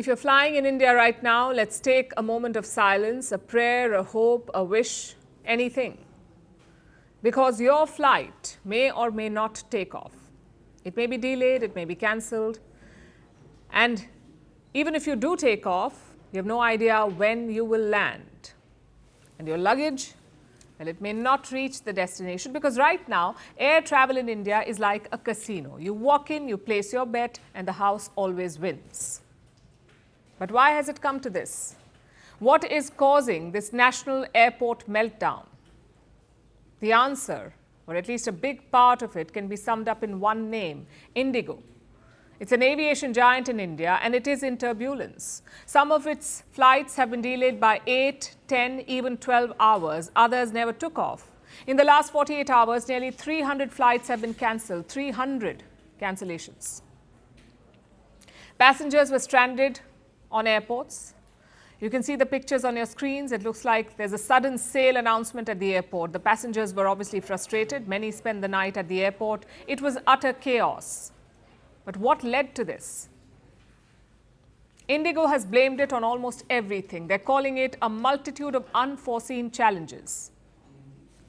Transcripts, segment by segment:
If you're flying in India right now, let's take a moment of silence, a prayer, a hope, a wish, anything. Because your flight may or may not take off. It may be delayed, it may be cancelled. And even if you do take off, you have no idea when you will land. And your luggage, well, it may not reach the destination, because right now, air travel in India is like a casino. You walk in, you place your bet, and the house always wins. But why has it come to this? What is causing this national airport meltdown? The answer, or at least a big part of it, can be summed up in one name: Indigo. It's an aviation giant in India, and it is in turbulence. Some of its flights have been delayed by 8, 10, even 12 hours. Others never took off. In the last 48 hours, nearly 300 flights have been cancelled, 300 cancellations. Passengers were stranded on airports. You can see the pictures on your screens. It looks like there's a sudden sale announcement at the airport. The passengers were obviously frustrated. Many spent the night at the airport. It was utter chaos. But what led to this? Indigo has blamed it on almost everything. They're calling it a multitude of unforeseen challenges.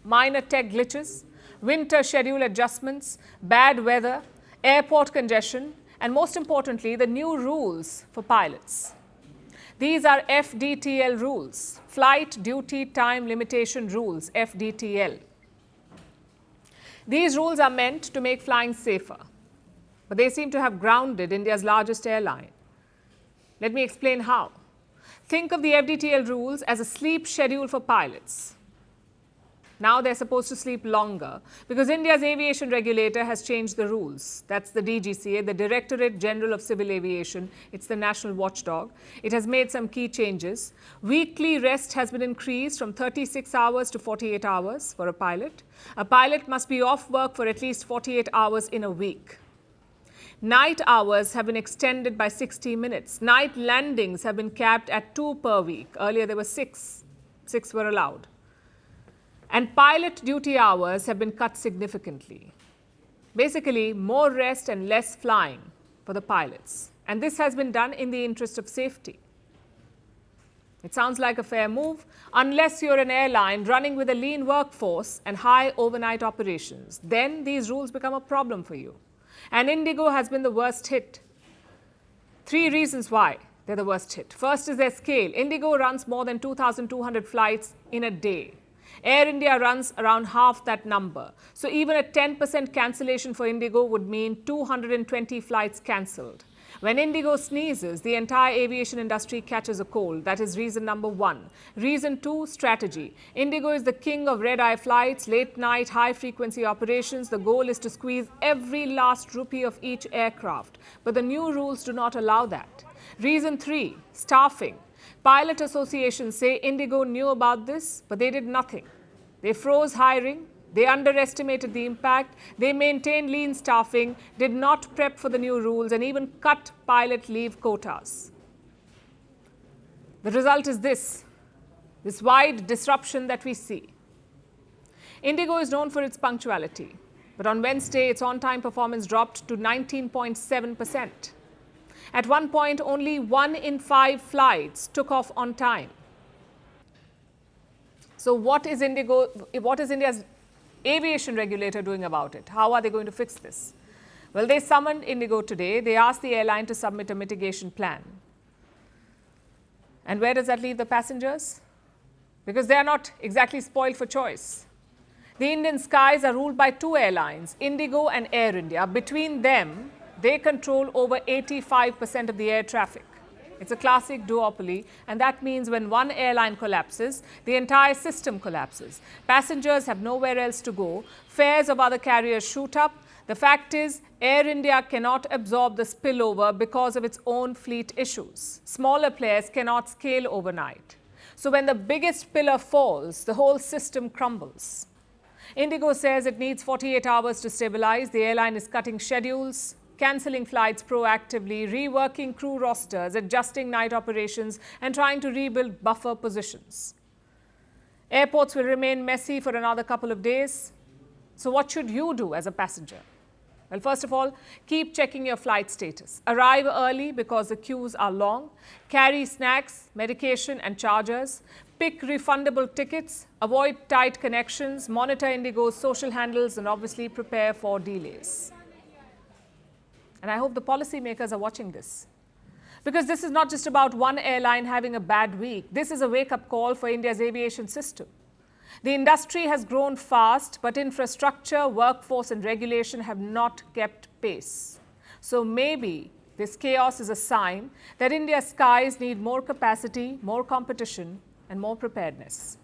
Minor tech glitches, winter schedule adjustments, bad weather, airport congestion, and most importantly, the new rules for pilots. These are FDTL rules, Flight Duty Time Limitation Rules, FDTL. These rules are meant to make flying safer, but they seem to have grounded India's largest airline. Let me explain how. Think of the FDTL rules as a sleep schedule for pilots. Now they're supposed to sleep longer because India's aviation regulator has changed the rules. That's the DGCA, the Directorate General of Civil Aviation. It's the national watchdog. It has made some key changes. Weekly rest has been increased from 36 hours to 48 hours for a pilot. A pilot must be off work for at least 48 hours in a week. Night hours have been extended by 60 minutes. Night landings have been capped at 2 per week. Earlier there were 6. 6 were allowed. And pilot duty hours have been cut significantly. Basically, more rest and less flying for the pilots. And this has been done in the interest of safety. It sounds like a fair move, unless you're an airline running with a lean workforce and high overnight operations. Then these rules become a problem for you. And Indigo has been the worst hit. 3 reasons why they're the worst hit. First is their scale. Indigo runs more than 2,200 flights in a day. Air India runs around half that number. So even a 10% cancellation for Indigo would mean 220 flights cancelled. When Indigo sneezes, the entire aviation industry catches a cold. That is reason number 1. Reason 2, strategy. Indigo is the king of red-eye flights, late-night, high-frequency operations. The goal is to squeeze every last rupee of each aircraft. But the new rules do not allow that. Reason 3, staffing. Pilot associations say Indigo knew about this, but they did nothing. They froze hiring, they underestimated the impact, they maintained lean staffing, did not prep for the new rules, and even cut pilot leave quotas. The result is this wide disruption that we see. Indigo is known for its punctuality, but on Wednesday, its on-time performance dropped to 19.7%. At one point, only 1 in 5 flights took off on time. So what is India's aviation regulator doing about it? How are they going to fix this? Well, they summoned Indigo today. They asked the airline to submit a mitigation plan. And where does that leave the passengers? Because they are not exactly spoiled for choice. The Indian skies are ruled by 2 airlines, Indigo and Air India. Between them, they control over 85% of the air traffic. It's a classic duopoly, and that means when one airline collapses, the entire system collapses. Passengers have nowhere else to go. Fares of other carriers shoot up. The fact is, Air India cannot absorb the spillover because of its own fleet issues. Smaller players cannot scale overnight. So when the biggest pillar falls, the whole system crumbles. Indigo says it needs 48 hours to stabilize. The airline is cutting schedules, cancelling flights proactively, reworking crew rosters, adjusting night operations, and trying to rebuild buffer positions. Airports will remain messy for another couple of days. So what should you do as a passenger? Well, first of all, keep checking your flight status. Arrive early because the queues are long. Carry snacks, medication and chargers. Pick refundable tickets. Avoid tight connections. Monitor Indigo's social handles and obviously prepare for delays. And I hope the policymakers are watching this. Because this is not just about one airline having a bad week. This is a wake-up call for India's aviation system. The industry has grown fast, but infrastructure, workforce and regulation have not kept pace. So maybe this chaos is a sign that India's skies need more capacity, more competition and more preparedness.